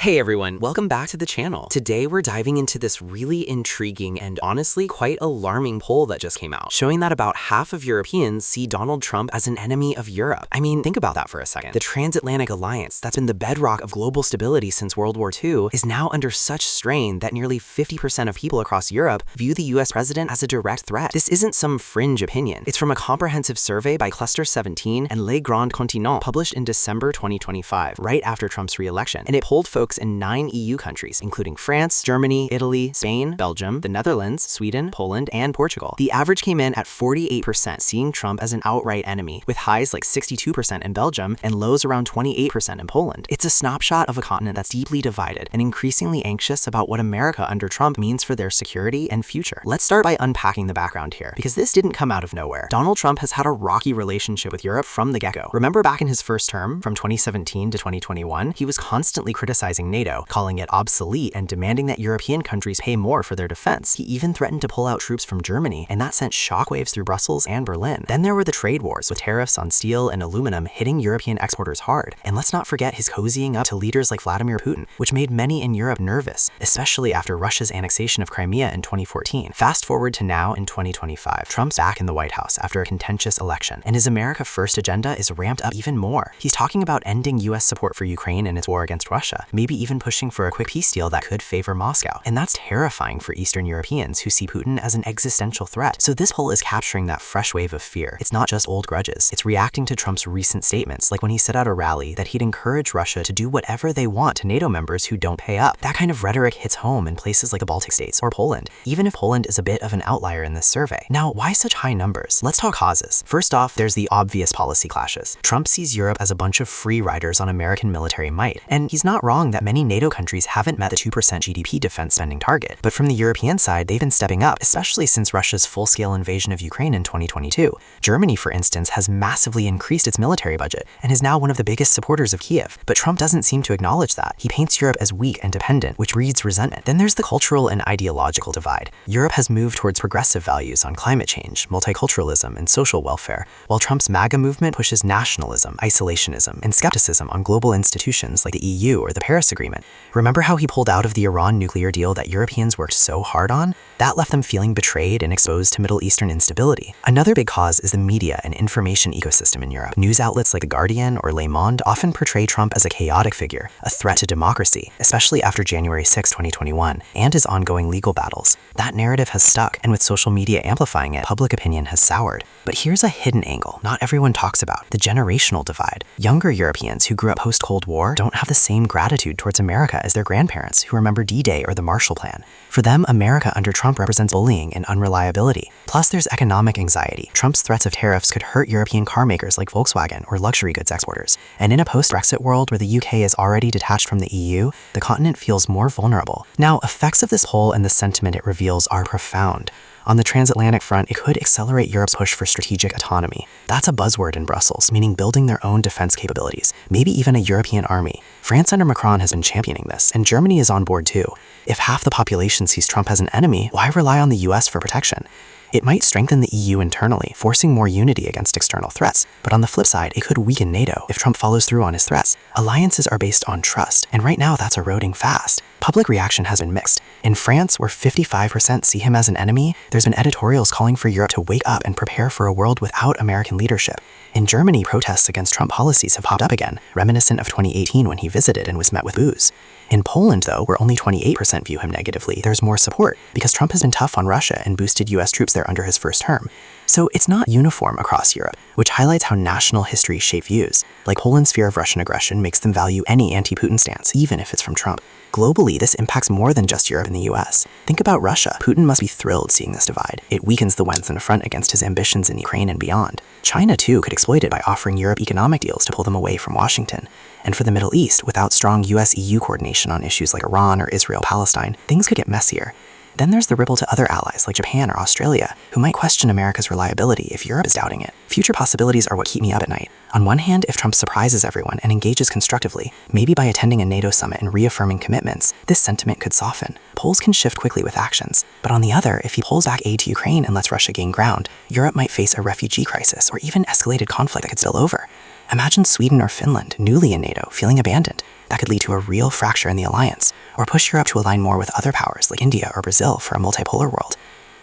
Hey everyone, welcome back to the channel. Today we're diving into this really intriguing and honestly quite alarming poll that just came out, showing that about half of Europeans see Donald Trump as an enemy of Europe. I mean, think about that for a second. The transatlantic alliance that's been the bedrock of global stability since World War II is now under such strain that nearly 50% of people across Europe view the US president as a direct threat. This isn't some fringe opinion. It's from a comprehensive survey by Cluster 17 and Le Grand Continent published in December 2025, right after Trump's re-election, and it polled folks in 9 EU countries, including France, Germany, Italy, Spain, Belgium, the Netherlands, Sweden, Poland, and Portugal. The average came in at 48%, seeing Trump as an outright enemy, with highs like 62% in Belgium and lows around 28% in Poland. It's a snapshot of a continent that's deeply divided and increasingly anxious about what America under Trump means for their security and future. Let's start by unpacking the background here, because this didn't come out of nowhere. Donald Trump has had a rocky relationship with Europe from the get-go. Remember back in his first term, from 2017 to 2021, he was constantly criticizing NATO, calling it obsolete and demanding that European countries pay more for their defense. He even threatened to pull out troops from Germany, and that sent shockwaves through Brussels and Berlin. Then there were the trade wars, with tariffs on steel and aluminum hitting European exporters hard. And let's not forget his cozying up to leaders like Vladimir Putin, which made many in Europe nervous, especially after Russia's annexation of Crimea in 2014. Fast forward to now in 2025, Trump's back in the White House after a contentious election, and his America First agenda is ramped up even more. He's talking about ending US support for Ukraine in its war against Russia, maybe even pushing for a quick peace deal that could favor Moscow. And that's terrifying for Eastern Europeans who see Putin as an existential threat. So this poll is capturing that fresh wave of fear. It's not just old grudges. It's reacting to Trump's recent statements, like when he said at a rally that he'd encourage Russia to do whatever they want to NATO members who don't pay up. That kind of rhetoric hits home in places like the Baltic states or Poland, even if Poland is a bit of an outlier in this survey. Now, why such high numbers? Let's talk causes. First off, there's the obvious policy clashes. Trump sees Europe as a bunch of free riders on American military might, and he's not wrong that many NATO countries haven't met the 2% GDP defense spending target. But from the European side, they've been stepping up, especially since Russia's full-scale invasion of Ukraine in 2022. Germany, for instance, has massively increased its military budget and is now one of the biggest supporters of Kiev. But Trump doesn't seem to acknowledge that. He paints Europe as weak and dependent, which breeds resentment. Then there's the cultural and ideological divide. Europe has moved towards progressive values on climate change, multiculturalism, and social welfare, while Trump's MAGA movement pushes nationalism, isolationism, and skepticism on global institutions like the EU or the Paris Agreement. Remember how he pulled out of the Iran nuclear deal that Europeans worked so hard on? That left them feeling betrayed and exposed to Middle Eastern instability. Another big cause is the media and information ecosystem in Europe. News outlets like The Guardian or Le Monde often portray Trump as a chaotic figure, a threat to democracy, especially after January 6, 2021, and his ongoing legal battles. That narrative has stuck, and with social media amplifying it, public opinion has soured. But here's a hidden angle not everyone talks about: the generational divide. Younger Europeans who grew up post-Cold War don't have the same gratitude towards America as their grandparents who remember D-Day or the Marshall Plan. For them, America under Trump represents bullying and unreliability. Plus, there's economic anxiety. Trump's threats of tariffs could hurt European car makers like Volkswagen or luxury goods exporters. And in a post-Brexit world where the UK is already detached from the EU, the continent feels more vulnerable. Now, effects of this poll and the sentiment it reveals are profound. On the transatlantic front, it could accelerate Europe's push for strategic autonomy. That's a buzzword in Brussels, meaning building their own defense capabilities, maybe even a European army. France under Macron has been championing this, and Germany is on board too. If half the population sees Trump as an enemy, why rely on the US for protection? It might strengthen the EU internally, forcing more unity against external threats. But on the flip side, it could weaken NATO if Trump follows through on his threats. Alliances are based on trust, and right now that's eroding fast. Public reaction has been mixed. In France, where 55% see him as an enemy, there's been editorials calling for Europe to wake up and prepare for a world without American leadership. In Germany, protests against Trump policies have popped up again, reminiscent of 2018 when he visited and was met with boos. In Poland, though, where only 28% view him negatively, there's more support, because Trump has been tough on Russia and boosted US troops there under his first term. So it's not uniform across Europe, which highlights how national histories shape views. Like Poland's fear of Russian aggression makes them value any anti-Putin stance, even if it's from Trump. Globally, this impacts more than just Europe and the US. Think about Russia. Putin must be thrilled seeing this divide. It weakens the West in the front against his ambitions in Ukraine and beyond. China, too, could exploit it by offering Europe economic deals to pull them away from Washington. And for the Middle East, without strong US-EU coordination on issues like Iran or Israel-Palestine, things could get messier. Then there's the ripple to other allies like Japan or Australia, who might question America's reliability if Europe is doubting it. Future possibilities are what keep me up at night. On one hand, if Trump surprises everyone and engages constructively, maybe by attending a NATO summit and reaffirming commitments, this sentiment could soften. Polls can shift quickly with actions. But on the other, if he pulls back aid to Ukraine and lets Russia gain ground, Europe might face a refugee crisis or even escalated conflict that could spill over. Imagine Sweden or Finland, newly in NATO, feeling abandoned. That could lead to a real fracture in the alliance, or push Europe to align more with other powers like India or Brazil for a multipolar world.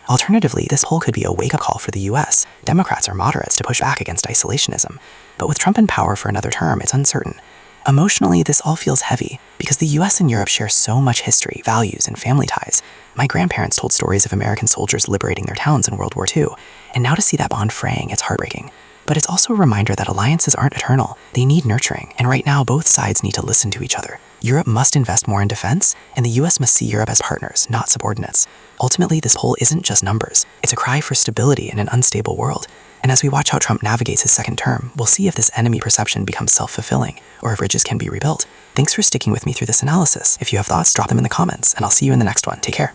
Alternatively, this poll could be a wake-up call for the US, Democrats or moderates, to push back against isolationism. But with Trump in power for another term, it's uncertain. Emotionally, this all feels heavy, because the US and Europe share so much history, values, and family ties. My grandparents told stories of American soldiers liberating their towns in World War II, and now to see that bond fraying, it's heartbreaking. But it's also a reminder that alliances aren't eternal. They need nurturing, and right now both sides need to listen to each other. Europe must invest more in defense, and the US must see Europe as partners, not subordinates. Ultimately, this poll isn't just numbers. It's a cry for stability in an unstable world. And as we watch how Trump navigates his second term, we'll see if this enemy perception becomes self-fulfilling, or if bridges can be rebuilt. Thanks for sticking with me through this analysis. If you have thoughts, drop them in the comments, and I'll see you in the next one. Take care.